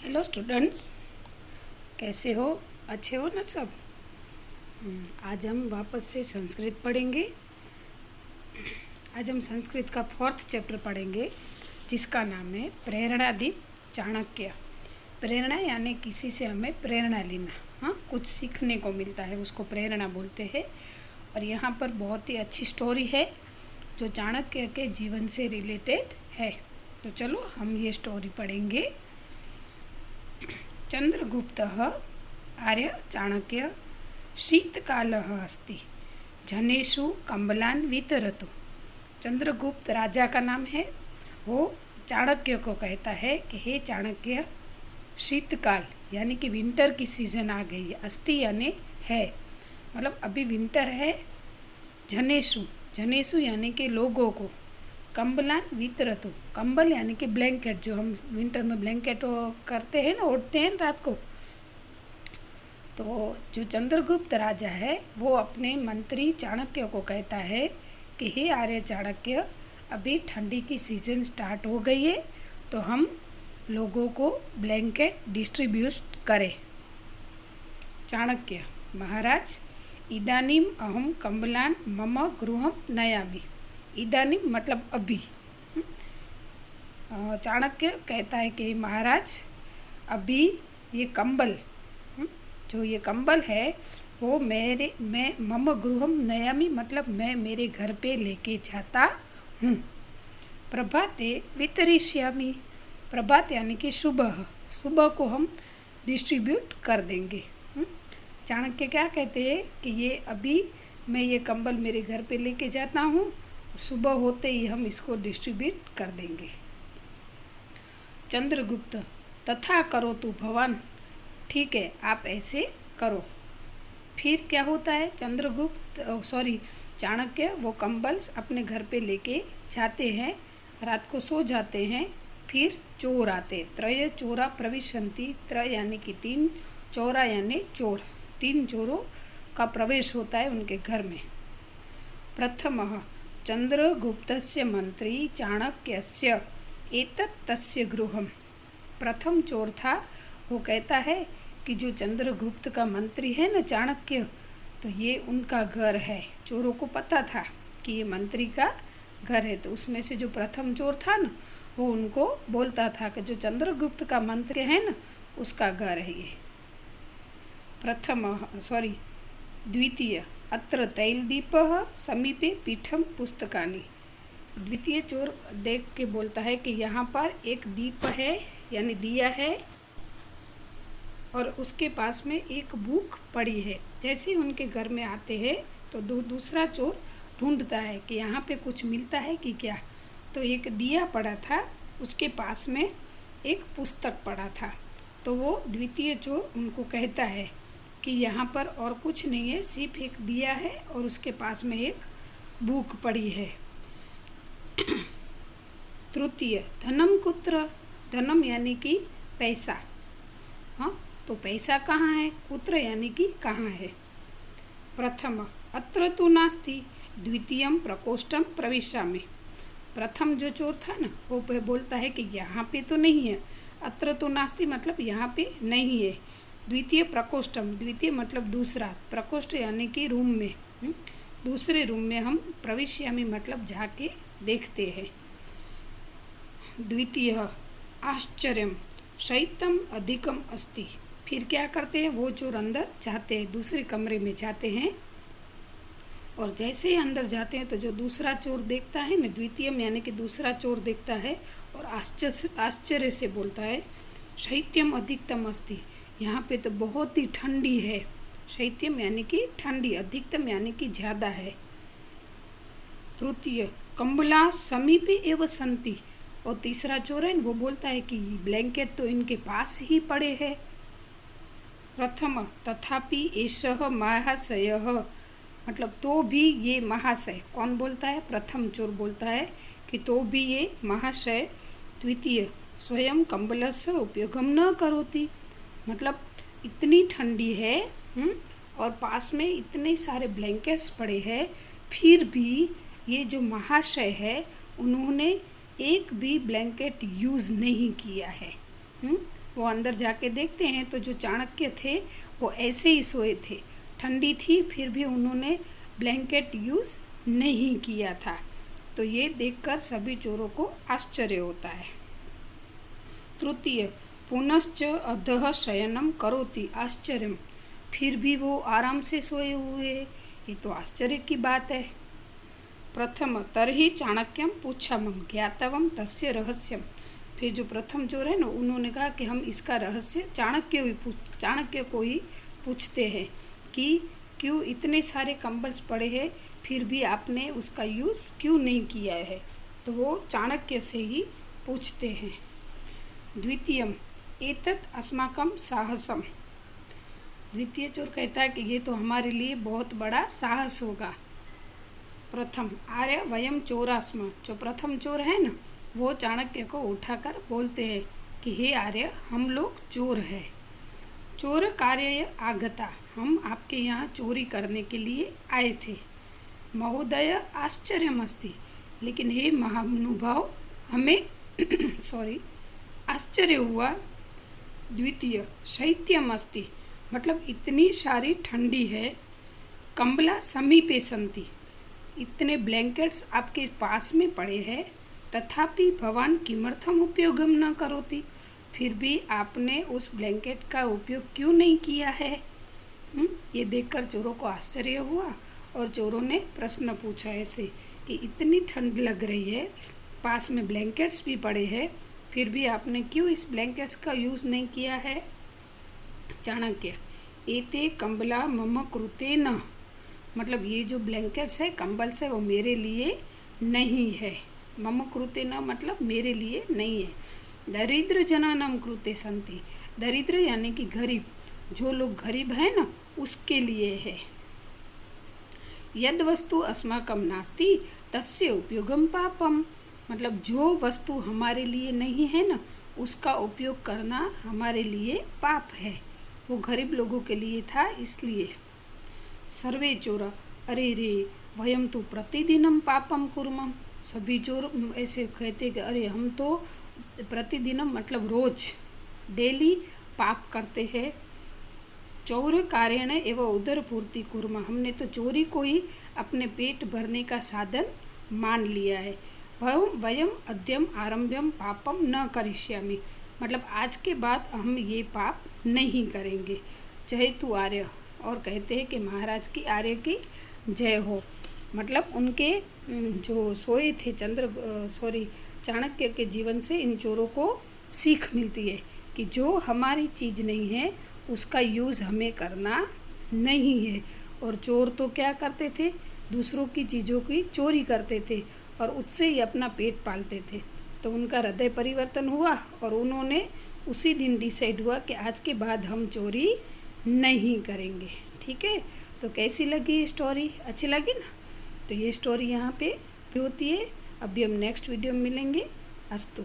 Hello students, कैसे हो? अच्छे हो ना सब? आज हम वापस से संस्कृत पढ़ेंगे। आज हम संस्कृत का 4th चैप्टर पढ़ेंगे, जिसका नाम है प्रेरणादीप चाणक्य। प्रेरणा यानी किसी से हमें प्रेरणा लेना, हाँ, कुछ सीखने को मिलता है, उसको प्रेरणा बोलते हैं। और यहाँ पर बहुत ही अच्छी स्टोरी है जो चाणक्य के जीवन से रिलेटेड है। तो चलो हम ये स्टोरी पढ़ेंगे। चंद्रगुप्तः आर्य चाणक्य शीतकालः अस्ति जनेषु कम्बलान् वितरतु। चंद्रगुप्त राजा का नाम है। वो चाणक्य को कहता है कि हे चाणक्य, शीतकाल यानी कि विंटर की सीज़न आ गई है। अस्ति यानी है, मतलब अभी विंटर है। जनेषु, जनेषु यानी कि लोगों को, कंबलान वितरतु, कंबल यानी कि ब्लैंकेट, जो हम विंटर में ब्लैंकेट करते हैं ना, ओढ़ते हैं रात को। तो जो चंद्रगुप्त राजा है वो अपने मंत्री चाणक्य को कहता है कि हे आर्य चाणक्य, अभी ठंडी की सीज़न स्टार्ट हो गई है, तो हम लोगों को ब्लैंकेट डिस्ट्रीब्यूट करें। चाणक्य: महाराज, इदानीम अहम कंबलान मम गृहम नयामि। इदानीम मतलब अभी। चाणक्य कहता है कि महाराज, अभी ये कंबल, जो ये कंबल है वो मैं मम गृहम नयामि मतलब मैं मेरे घर पे लेके जाता हूँ। प्रभाते वितरिष्यामि। प्रभात यानी कि सुबह, सुबह को हम डिस्ट्रीब्यूट कर देंगे। चाणक्य क्या कहते हैं कि ये अभी मैं ये कंबल मेरे घर पे लेके जाता हूँ, सुबह होते ही हम इसको डिस्ट्रीब्यूट कर देंगे। चंद्रगुप्त: तथा करो तू भवान। ठीक है, आप ऐसे करो। फिर क्या होता है? चाणक्य वो कंबल्स अपने घर पे लेके जाते हैं, रात को सो जाते हैं। फिर चोर आते, त्रय चोरा प्रविशन्ति। त्रय यानी कि 3, चोरा यानी चोर, 3 चोरों का प्रवेश होता है उनके घर में। प्रथमः चंद्रगुप्तस्य मंत्री चाणक्यस्य एतत् तस्य गृहम्। प्रथम चोर था, वो कहता है कि जो चंद्रगुप्त का मंत्री है ना चाणक्य, तो ये उनका घर है। चोरों को पता था कि ये मंत्री का घर है, तो उसमें से जो प्रथम चोर था ना, वो उनको बोलता था कि जो चंद्रगुप्त का मंत्री है ना, उसका घर है ये। द्वितीय अत्र तैलदीपः समीपे पीठम पुस्तकानि। द्वितीय चोर देख के बोलता है कि यहाँ पर एक दीप है यानी दिया है, और उसके पास में एक बुक पड़ी है। जैसे ही उनके घर में आते हैं तो दूसरा चोर ढूंढता है कि यहाँ पे कुछ मिलता है कि क्या। तो एक दिया पड़ा था, उसके पास में एक पुस्तक पड़ा था। तो वो द्वितीय चोर उनको कहता है कि यहाँ पर और कुछ नहीं है, सिर्फ एक दिया है और उसके पास में एक बुक पड़ी है। तृतीय धनम कुत्र। धनम यानी कि पैसा, हाँ, तो पैसा कहाँ है? कुत्र यानी कि कहाँ है। प्रथम अत्र तु नास्ति द्वितीयम प्रकोष्ठम प्रविशामि। प्रथम जो चोर था ना, वो बोलता है कि यहाँ पे तो नहीं है। अत्र तु नास्ति मतलब यहाँ पे नहीं है। द्वितीय प्रकोष्ठम, द्वितीय मतलब दूसरा, प्रकोष्ठ यानी कि रूम में, दूसरे रूम में हम प्रविश्यामि मतलब जाके देखते हैं। द्वितीय आश्चर्यम शैत्यम अधिकम अस्ति। फिर क्या करते हैं? वो चोर अंदर जाते हैं, दूसरे कमरे में जाते हैं, और जैसे ही अंदर जाते हैं तो जो दूसरा चोर देखता है ना, द्वितीयम यानी कि दूसरा चोर देखता है और आश्चर्य से बोलता है शैत्यम अधिकतम अस्ति। यहाँ पे तो बहुत ही ठंडी है। शैत्यम यानी कि ठंडी, अधिकतम यानी कि ज़्यादा है। तृतीय कंबला समीपे एव सन्ति। और तीसरा चोर है वो बोलता है कि ब्लैंकेट तो इनके पास ही पड़े हैं। प्रथम तथापि एषः महाशयः, मतलब तो भी ये महाशय, कौन बोलता है? प्रथम चोर बोलता है कि तो भी ये महाशय। द्वितीय स्वयं कंबलस्य उपयोगम न करोति। मतलब इतनी ठंडी है, और पास में इतने सारे ब्लैंकेट्स पड़े हैं, फिर भी ये जो महाशय है उन्होंने एक भी ब्लैंकेट यूज़ नहीं किया है। वो अंदर जाके देखते हैं तो जो चाणक्य थे वो ऐसे ही सोए थे, ठंडी थी फिर भी उन्होंने ब्लैंकेट यूज़ नहीं किया था। तो ये देखकर सभी चोरों को आश्चर्य होता है। तृतीय, पुनश्च अधः शयनम करोति आश्चर्यम, फिर भी वो आराम से सोए हुए, ये तो आश्चर्य की बात है। प्रथम तर्हि चाणक्यम पूछामम ज्ञातवम तस्य रहस्यम, फिर जो प्रथम चोर है ना उन्होंने कहा कि हम इसका रहस्य चाणक्य को ही पूछते हैं कि क्यों इतने सारे कंबल्स पड़े हैं फिर भी आपने उसका यूज़ क्यों नहीं किया है। तो वो चाणक्य से ही पूछते हैं। द्वितीयम एतत् अस्माकं साहसम, द्वितीय चोर कहता है कि ये तो हमारे लिए बहुत बड़ा साहस होगा। प्रथम आर्य वयम चोरास्म, जो प्रथम चोर है ना वो चाणक्य को उठाकर बोलते हैं कि हे आर्य, हम लोग चोर हैं। चोर कार्य आगता, हम आपके यहाँ चोरी करने के लिए आए थे। महोदय आश्चर्यमस्ति, लेकिन हे महानुभाव हमें आश्चर्य हुआ। द्वितीय शैत्यमस्ति, मतलब इतनी सारी ठंडी है। कंबला समीपे सन्ति, इतने ब्लैंकेट्स आपके पास में पड़े हैं। तथापि भवान किमर्थम उपयोगम न करोति, फिर भी आपने उस ब्लैंकेट का उपयोग क्यों नहीं किया है। ये देखकर चोरों को आश्चर्य हुआ और चोरों ने प्रश्न पूछा ऐसे कि इतनी ठंड लग रही है, पास में ब्लैंकेट्स भी पड़े हैं, फिर भी आपने क्यों इस ब्लैंकेट्स का यूज़ नहीं किया है। चाणक्य एते कंबला मम कृते न, मतलब ये जो ब्लैंकेट्स है कंबल्स है वो मेरे लिए नहीं है। मम कृते न मतलब मेरे लिए नहीं है। दरिद्र जनानाम कृते संति, दरिद्र यानी कि गरीब, जो लोग गरीब हैं ना उसके लिए है। यद वस्तु अस्माकं नास्ति तस्य उपयोगम पापम, मतलब जो वस्तु हमारे लिए नहीं है ना उसका उपयोग करना हमारे लिए पाप है। वो गरीब लोगों के लिए था इसलिए। सर्वे चोर अरे रे वयम तो प्रतिदिनम पापम कुर्मम, सभी चोर ऐसे कहते कि अरे हम तो प्रतिदिनम मतलब रोज डेली पाप करते हैं। चौर कारेण एवं उदर पूर्ति कुर्मा, हमने तो चोरी को ही अपने पेट भरने का साधन मान लिया है। वयम अद्यम आरंभ्यम पापम न करिष्यामि, मतलब आज के बाद हम ये पाप नहीं करेंगे। जय तू आर्य, और कहते हैं कि महाराज की आर्य की जय हो। मतलब उनके जो सोए थे चाणक्य के जीवन से इन चोरों को सीख मिलती है कि जो हमारी चीज़ नहीं है उसका यूज़ हमें करना नहीं है। और चोर तो क्या करते थे, दूसरों की चीज़ों की चोरी करते थे और उससे ही अपना पेट पालते थे। तो उनका हृदय परिवर्तन हुआ और उन्होंने उसी दिन डिसाइड हुआ कि आज के बाद हम चोरी नहीं करेंगे। ठीक है, तो कैसी लगी स्टोरी, अच्छी लगी ना। तो ये स्टोरी यहाँ पे होती है। अभी हम नेक्स्ट वीडियो में मिलेंगे। अस्तु।